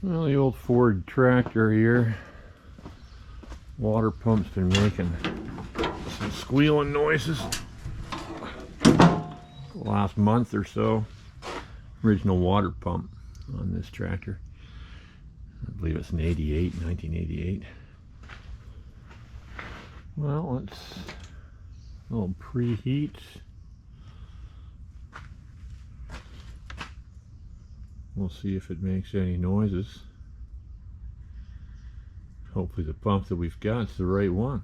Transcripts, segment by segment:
Well, the old Ford tractor here, water pump's been making some squealing noises the last month or so. Original water pump on this tractor. I believe it's an 1988. Well, let's a little preheat. We'll see if it makes any noises. Hopefully the pump that we've got is the right one.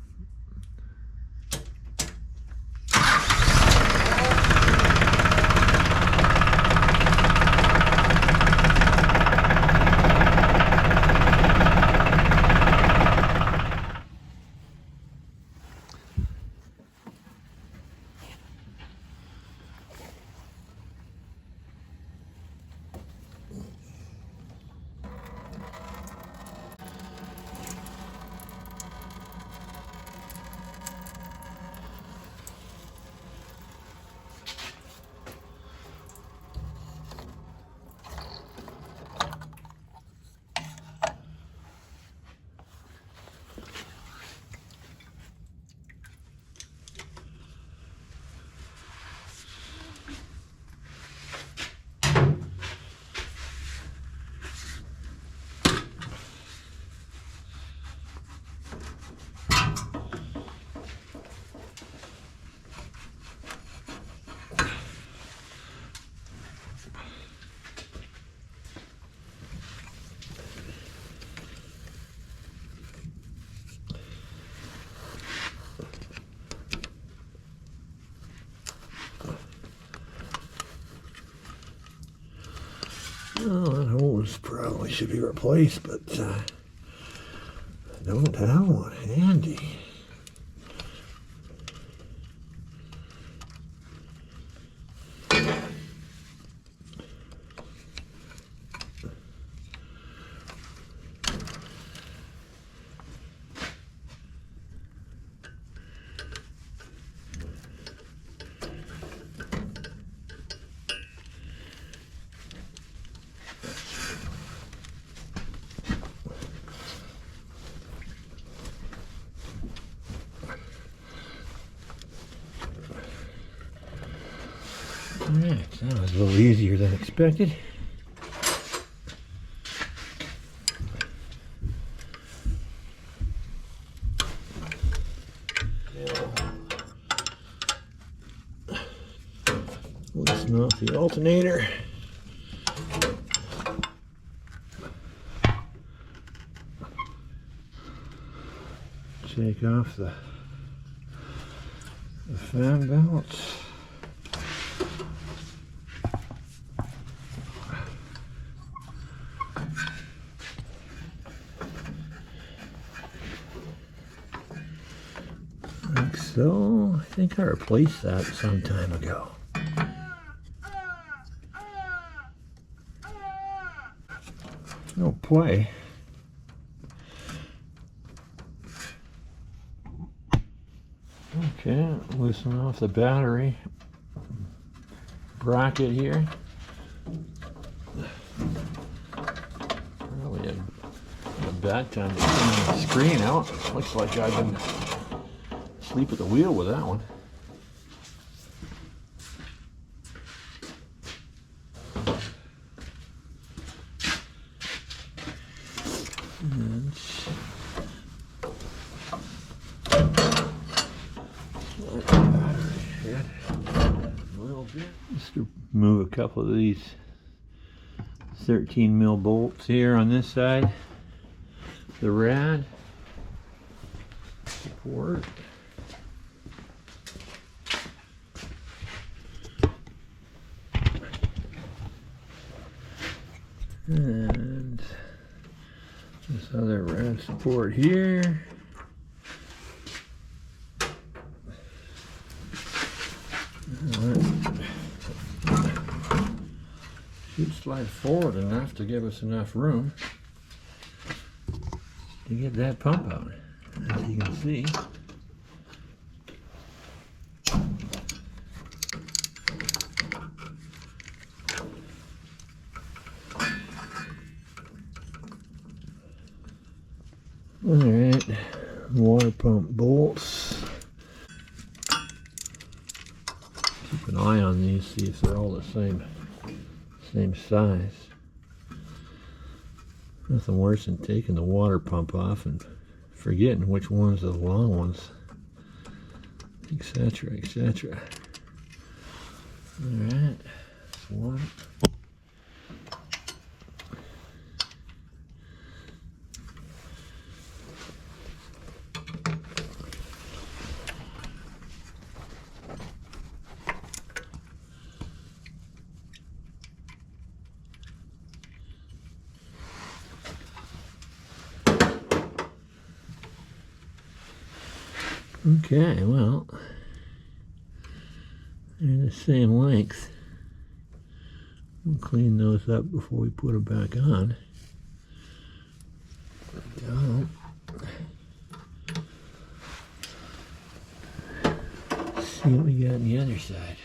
Well, that hose probably should be replaced, but I don't have one handy. Alright, that was a little easier than expected. Loosen off the alternator. Take off the fan belts. Like so. I think I replaced that some time ago. No play. Okay, loosen off the battery bracket here. Probably a bad time to clean the screen out. Looks like I've been asleep at the wheel with that one. And just to move a couple of these 13 mil bolts here on this side, the rad support. And this other rad support here. Should slide forward enough to give us enough room to get that pump out, as you can see. Alright, water pump bolts. Keep an eye on these, see if they're all the same size. Nothing worse than taking the water pump off and forgetting which ones are the long ones, etc., etc. Alright, that's one. Okay, well, they're the same length. We'll clean those up before we put them back on. See what we got on the other side.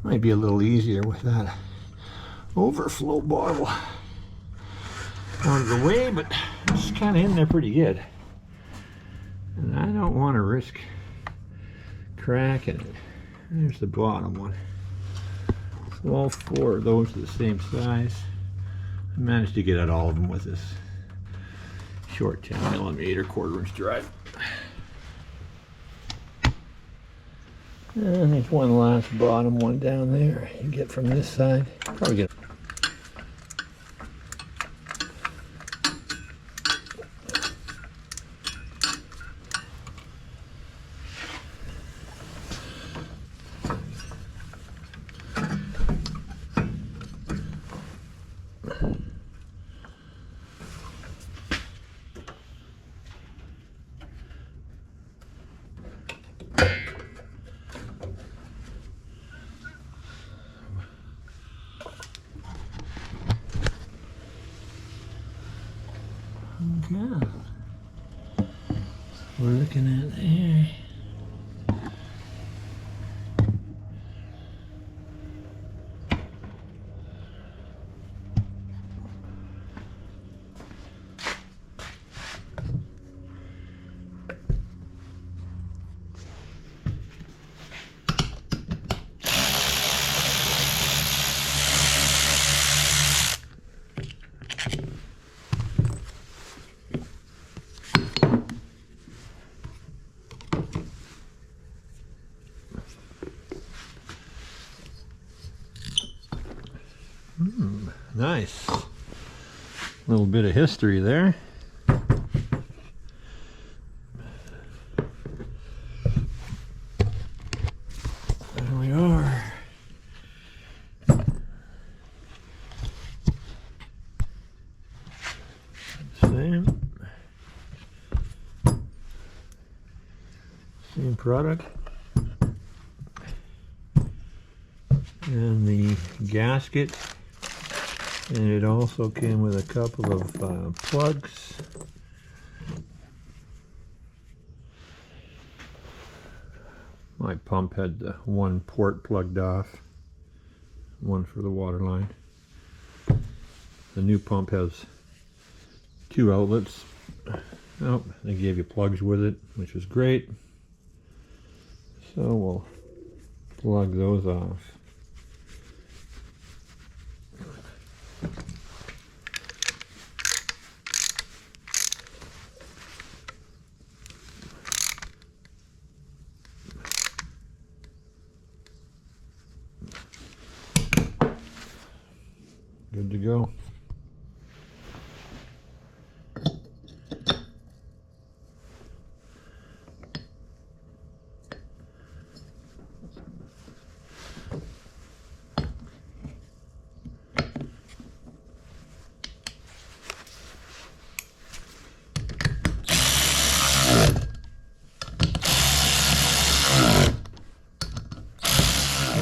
Might be a little easier with that overflow bottle out of the way, but it's kind of in there pretty good. And I don't want to risk cracking it. There's the bottom one. So all four of those are the same size. I managed to get at all of them with this short 10mm 1/4" drive. And there's one last bottom one down there. You get from this side. Probably get. Okay. We're looking at there. Nice. A little bit of history there. There we are. Same product. And the gasket. And it also came with a couple of plugs. My pump had one port plugged off, one for the water line. The new pump has 2 outlets. Oh, they gave you plugs with it, which was great. So we'll plug those off. Good to go.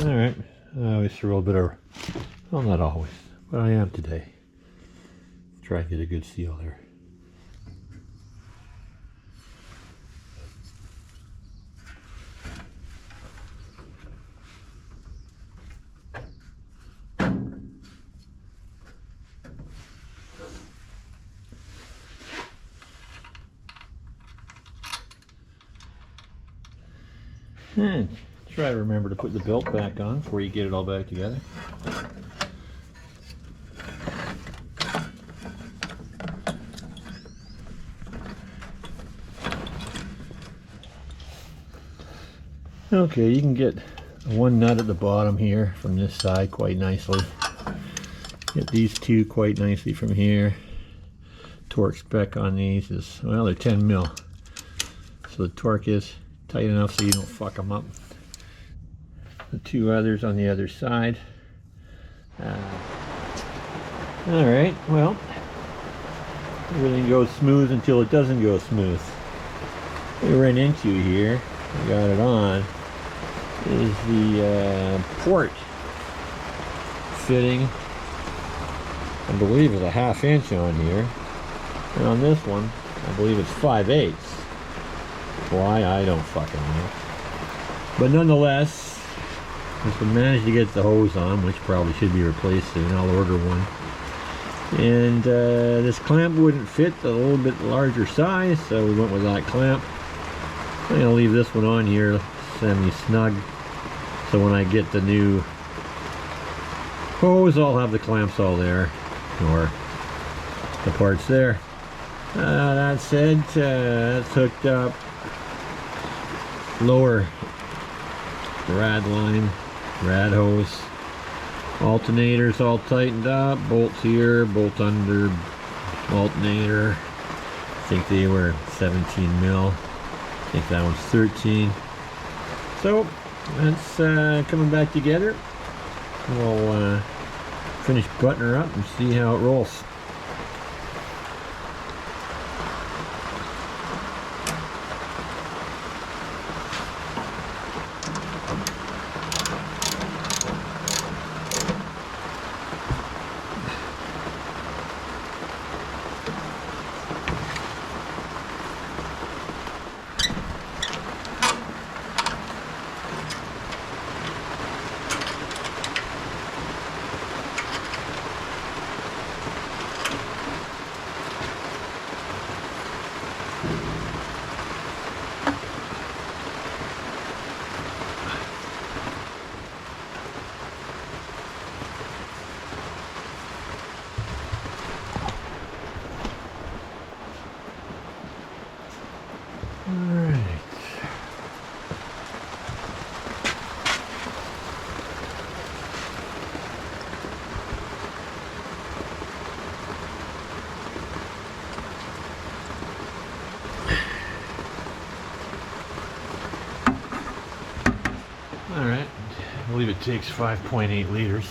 All right, I always throw a bit of, well, not always, but I am today. Try and get a good seal there. Try to remember to put the belt back on before you get it all back together. Okay, you can get one nut at the bottom here from this side quite nicely. Get these two quite nicely from here. Torque spec on these is, well, they're 10 mil. So the torque is tight enough so you don't fuck them up. The two others on the other side. Alright, well, everything goes smooth until it doesn't go smooth. What we ran into here, I got it on, is the port fitting. I believe is a 1/2 inch on here, and on this one I believe it's 5/8. Why, I don't fucking know, but nonetheless, if we manage to get the hose on, which probably should be replaced soon, I'll order one. And this clamp wouldn't fit a little bit larger size, so we went with that clamp. I'm gonna leave this one on here semi-snug, so when I get the new hose, I'll have the clamps all there, or the parts there. That said, that's hooked up. Lower rad line, rad hose. Alternators all tightened up. Bolts here, bolt under alternator. I think they were 17 mil. I think that one's 13. So that's coming back together. We'll finish buttoning her up and see how it rolls. Alright, I believe it takes 5.8 liters.